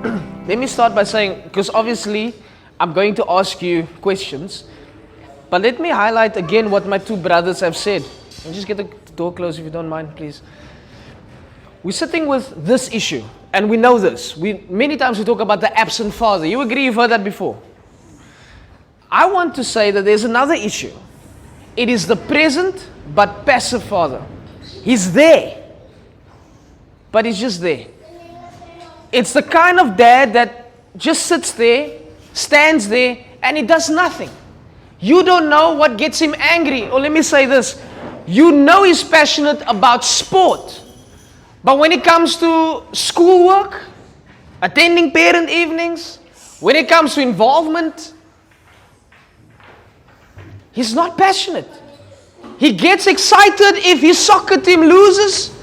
Let me start by saying, because obviously I'm going to ask you questions, but let me highlight again what my two brothers have said. And just get the door closed if you don't mind, please. We're sitting with this issue, and we know this. Many times we talk about the absent father. You agree you've heard that before? I want to say that there's another issue. It is the present but passive father. He's there, but he's just there. It's the kind of dad that just sits there, stands there, and he does nothing. You don't know what gets him angry. Or let me say this. You know he's passionate about sport. But when it comes to schoolwork, attending parent evenings, when it comes to involvement, he's not passionate. He gets excited if his soccer team loses,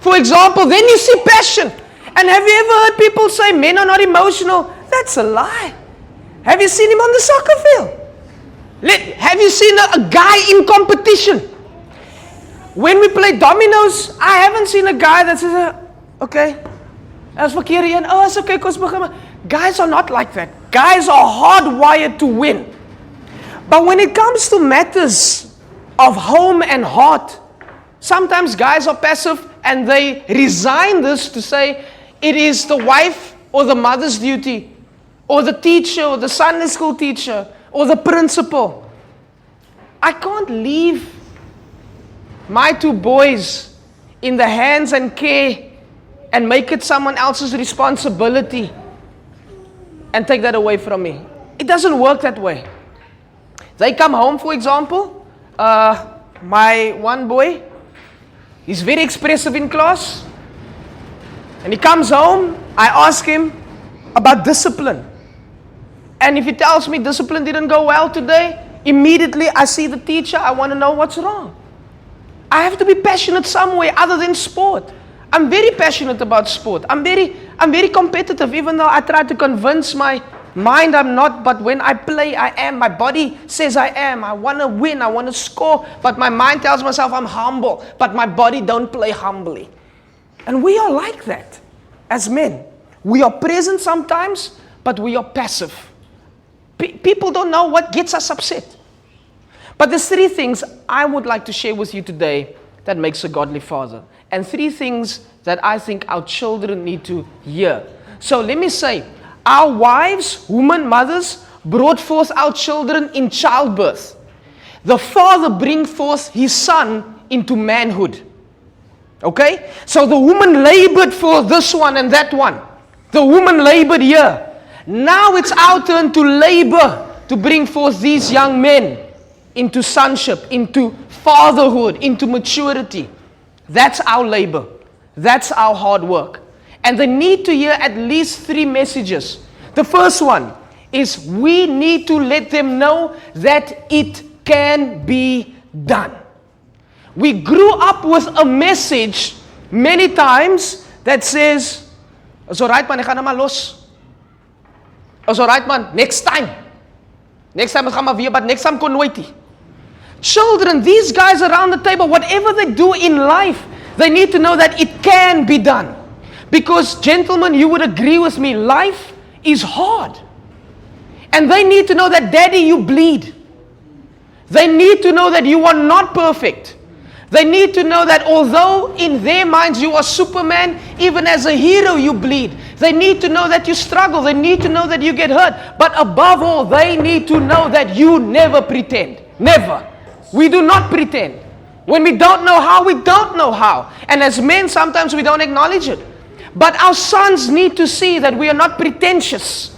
for example, then you see passion. And have you ever heard people say men are not emotional? That's a lie. Have you seen him on the soccer field? Have you seen a guy in competition? When we play dominoes, I haven't seen a guy that says, okay, as for Kirian, oh, it's okay, guys are not like that. Guys are hardwired to win. But when it comes to matters of home and heart, sometimes guys are passive and they resign this to say it is the wife or the mother's duty, or the teacher or the Sunday school teacher or the principal. I can't leave my two boys in the hands and care and make it someone else's responsibility and take that away from me. It doesn't work that way. They come home, for example, my one boy, he's very expressive in class, and he comes home, I ask him about discipline. And if he tells me discipline didn't go well today, immediately I see the teacher, I want to know what's wrong. I have to be passionate somewhere other than sport. I'm very passionate about sport. I'm very competitive, even though I try to convince my mind I'm not, but when I play, I am. My body says I am. I want to win, I want to score, but my mind tells myself I'm humble, but my body don't play humbly. And we are like that as men. We are present sometimes, but we are passive. People don't know what gets us upset. But there's three things I would like to share with you today that makes a godly father. And three things that I think our children need to hear. So let me say, our wives, women, mothers, brought forth our children in childbirth. The father brings forth his son into manhood. Okay? So the woman labored for this one and that one. The woman labored here. Now it's our turn to labor to bring forth these young men into sonship, into fatherhood, into maturity. That's our labor. That's our hard work. And they need to hear at least three messages. The first one is we need to let them know that it can be done. We grew up with a message many times that says, "It's alright man, ek gaan nou maar los. It's alright man, next time. Next time, gaan maar weer, but next time kon nooit nie." Children, these guys around the table, whatever they do in life, they need to know that it can be done. Because, gentlemen, you would agree with me, life is hard. And they need to know that, Daddy, you bleed. They need to know that you are not perfect. They need to know that although in their minds you are Superman, even as a hero you bleed. They need to know that you struggle. They need to know that you get hurt. But above all, they need to know that you never pretend. Never. We do not pretend. When we don't know how, we don't know how. And as men, sometimes we don't acknowledge it. But our sons need to see that we are not pretentious.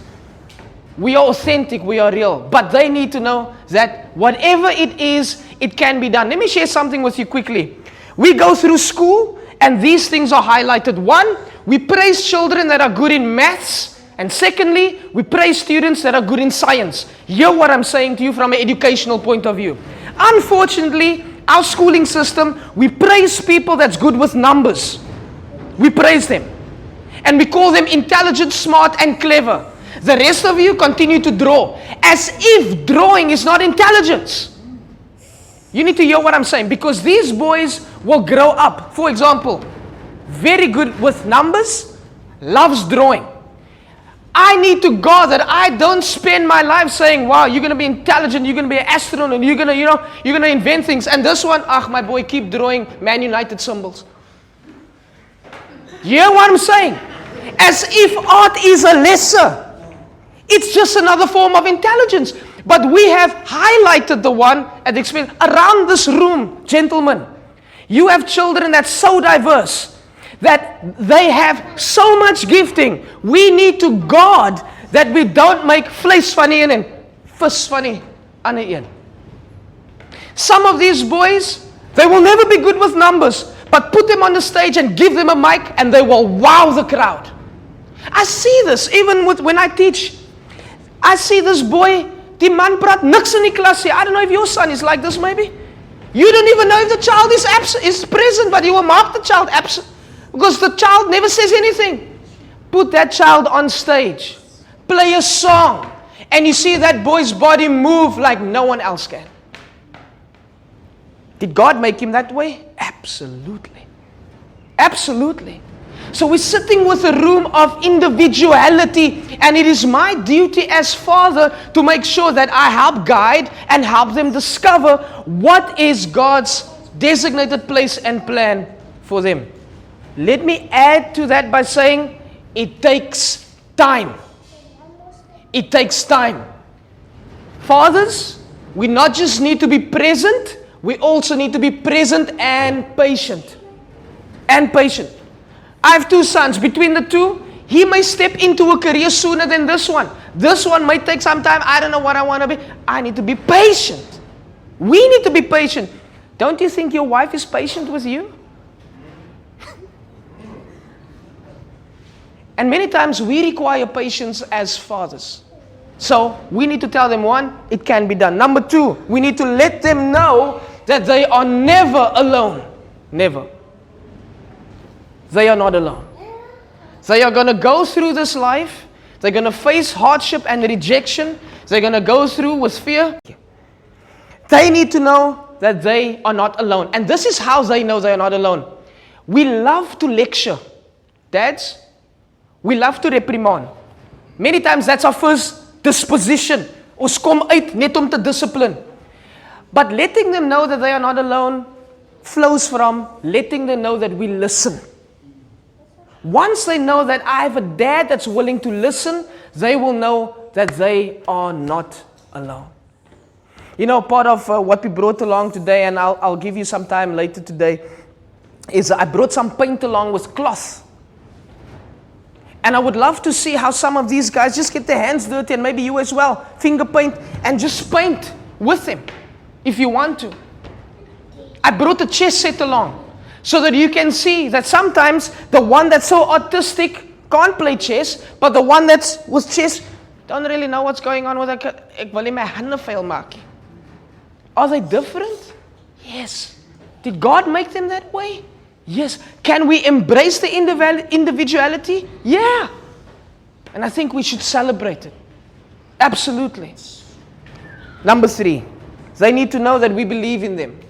We are authentic, we are real. But they need to know that whatever it is, it can be done. Let me share something with you quickly. We go through school and these things are highlighted. One, we praise children that are good in maths. And secondly, we praise students that are good in science. Hear what I'm saying to you from an educational point of view. Unfortunately, our schooling system, we praise people that's good with numbers. We praise them. And we call them intelligent, smart, and clever. The rest of you continue to draw. As if drawing is not intelligence. You need to hear what I'm saying. Because these boys will grow up. For example, very good with numbers, loves drawing. I need to God that I don't spend my life saying, wow, you're going to be intelligent, you're going to be an astronaut, and you're going to invent things. And this one, my boy, keep drawing Man United symbols. You hear what I'm saying? As if art is a lesser. It's just another form of intelligence. But we have highlighted the one at the expense. Around this room, gentlemen, you have children that's so diverse, that they have so much gifting. We need to guard that we don't make vlees van die een en vis van die ander een. Some of these boys, they will never be good with numbers, but put them on the stage and give them a mic and they will wow the crowd. I see this even when I teach. I see this boy, die man praat niks in die klas nie. I don't know if your son is like this maybe. You don't even know if the child is present, but you will mark the child absent. Because the child never says anything. Put that child on stage. Play a song. And you see that boy's body move like no one else can. Did God make him that way? Absolutely. Absolutely. So we're sitting with a room of individuality, and it is my duty as father to make sure that I help guide and help them discover what is God's designated place and plan for them. Let me add to that by saying it takes time. It takes time. Fathers, we not just need to be present, we also need to be present and patient. And patient. I have 2 sons. Between the 2, he may step into a career sooner than this one. This one may take some time. I don't know what I want to be. I need to be patient. We need to be patient. Don't you think your wife is patient with you? And many times we require patience as fathers. So we need to tell them, 1, it can be done. Number 2, we need to let them know that they are never alone. Never. They are not alone. They are going to go through this life. They're going to face hardship and rejection. They're going to go through with fear. They need to know that they are not alone. And this is how they know they are not alone. We love to lecture. Dads, we love to reprimand. Many times that's our first disposition. Ons kom uit net om te discipline. But letting them know that they are not alone flows from letting them know that we listen. Once they know that I have a dad that's willing to listen, they will know that they are not alone. You know, part of what we brought along today, and I'll give you some time later today, is I brought some paint along with cloth. And I would love to see how some of these guys just get their hands dirty, and maybe you as well, finger paint, and just paint with them, if you want to. I brought a chess set along, so that you can see that sometimes the one that's so autistic can't play chess, but the one that's with chess don't really know what's going on with that. Ek wil nie my hande vuil maak nie. Are they different? Yes. Did God make them that way? Yes. Can we embrace the individuality? Yeah. And I think we should celebrate it. Absolutely. Number 3, they need to know that we believe in them.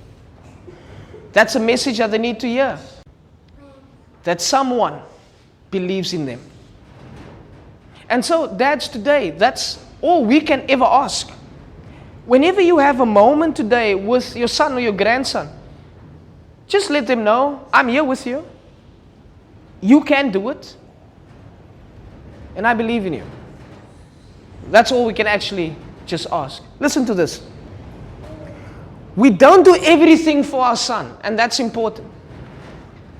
That's a message that they need to hear. That someone believes in them. And so, dads, today, that's all we can ever ask. Whenever you have a moment today with your son or your grandson, just let them know, I'm here with you. You can do it. And I believe in you. That's all we can actually just ask. Listen to this. We don't do everything for our son, and that's important.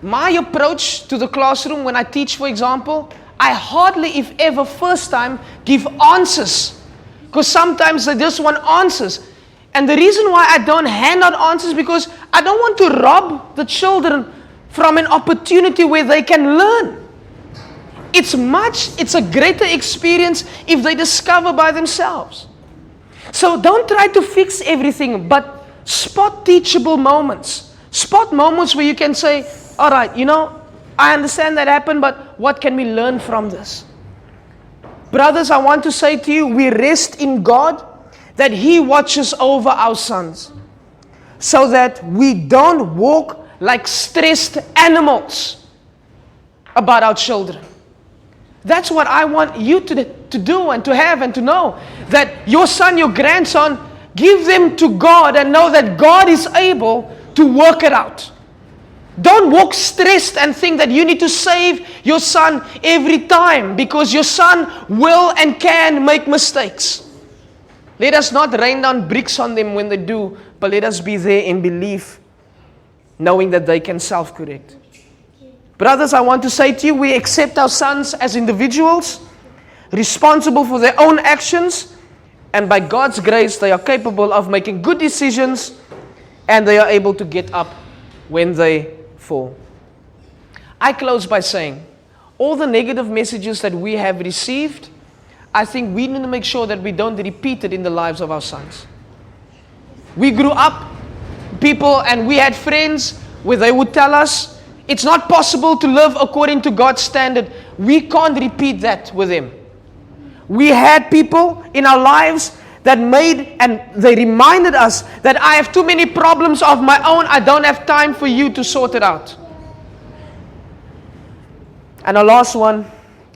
My approach to the classroom when I teach, for example, I hardly, if ever, first time, give answers. Because sometimes they just want answers. And the reason why I don't hand out answers is because I don't want to rob the children from an opportunity where they can learn. It's a greater experience if they discover by themselves. So don't try to fix everything, but spot teachable moments. Spot moments where you can say, all right, I understand that happened, but what can we learn from this? Brothers, I want to say to you, we rest in God that He watches over our sons so that we don't walk like stressed animals about our children. That's what I want you to do and to have and to know. That your son, your grandson, give them to God and know that God is able to work it out. Don't walk stressed and think that you need to save your son every time, because your son will and can make mistakes. Let us not rain down bricks on them when they do, but let us be there in belief, knowing that they can self-correct. Brothers, I want to say to you, we accept our sons as individuals, responsible for their own actions, and by God's grace, they are capable of making good decisions, and they are able to get up when they fall. I close by saying, all the negative messages that we have received, I think we need to make sure that we don't repeat it in the lives of our sons. We grew up, people, and we had friends where they would tell us, it's not possible to live according to God's standard. We can't repeat that with them. We had people in our lives that made, and they reminded us that I have too many problems of my own. I don't have time for you to sort it out. And the last one,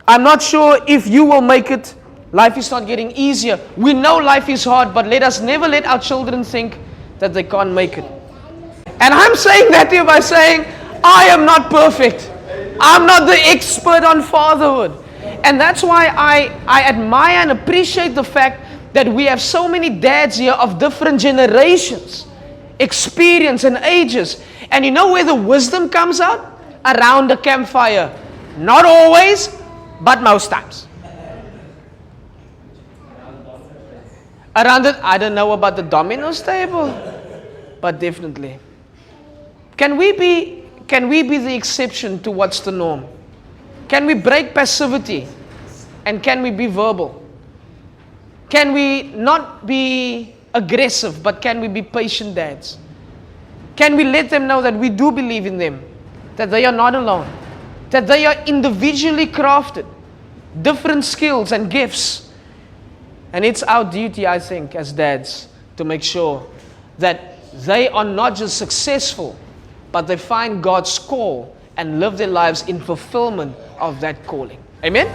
I'm not sure if you will make it. Life is not getting easier. We know life is hard, but let us never let our children think that they can't make it. And I'm saying that to you by saying, I am not perfect. I'm not the expert on fatherhood. And that's why I admire and appreciate the fact that we have so many dads here of different generations, experience and ages. And you know where the wisdom comes out? Around the campfire. Not always, but most times. Around it, I don't know about the dominoes table, but definitely. Can we be the exception to what's the norm? Can we break passivity? And can we be verbal? Can we not be aggressive, but can we be patient dads? Can we let them know that we do believe in them, that they are not alone, that they are individually crafted, different skills and gifts. And it's our duty, I think, as dads, to make sure that they are not just successful, but they find God's call and live their lives in fulfillment of that calling. Amen?